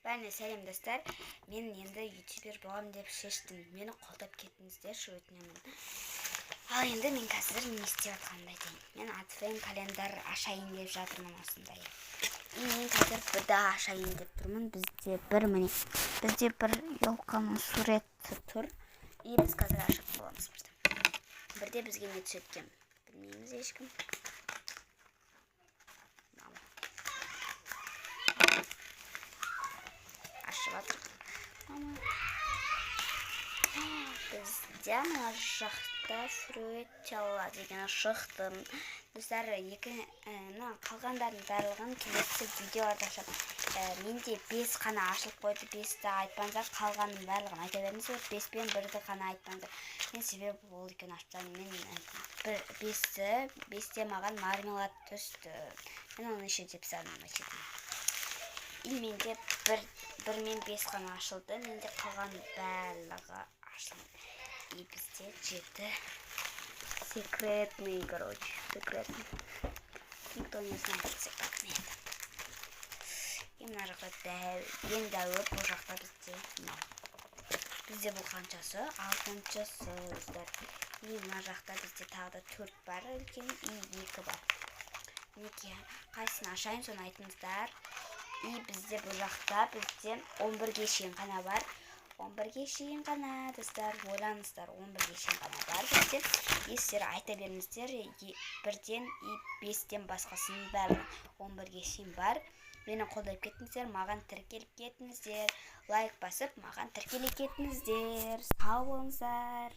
Бәріне сәлем достар. Мен енді ютубер боламын деп шештім. Мені қолдап кеттіңіздерші, өтінемін. Ал енді мен қазір не істеп жатқанымды айтайын. Мен атфрейм календар ашайын деп жатырмын осындай. Мен қазір бірді ашайын деп тұрмын. Бізде бір елканың суреті тұр. И біз қазір ашып боламыз бірде бізге не түседі екен білмейміз ешкім. Бізде мына жақта фрутелла деген шықты. Достар, қалғандардың барлығын келесі видеоларда ашып. Менде 5 қана ашылып қойды, 5-ті айтпаңыздар, қалғанның барлығын айта беріңіздер. 5 пен 1-ді қана айтпаңыздар. Мен себебі ол екен аштан. Мен 5-те маған мармелад түсті. Мен оны еще деп санамын. Менде 1 мен 5 қана ашылды. Менде қалған барлығы ашылды. И бізде 7 секретный, секретный. Никто не знает секретный. И мына жақта ең дәуір, бұл жақта бізде бұл қаншасы? 6-шы. И мына жақта бізде тағы да 4 бар үлкен и 2 бар. Неке, қайсыны ашайын, соны айтыңыздар. И бізде бұл жақта 11-ге шейін қана бар. 11-ге шейін қана, достар, ойлаңыздар, 11-ге шейін қана бар бізде. Сіздер айта беріңіздер, 1-ден и 5-тен басқасының бәрі 11-ге шейін бар. Мені қолдап кеттіңіздер, маған тіркеліп кеттіңіздер. Лайк басып, маған тіркеліп кеттіңіздер. Сау болыңыздар.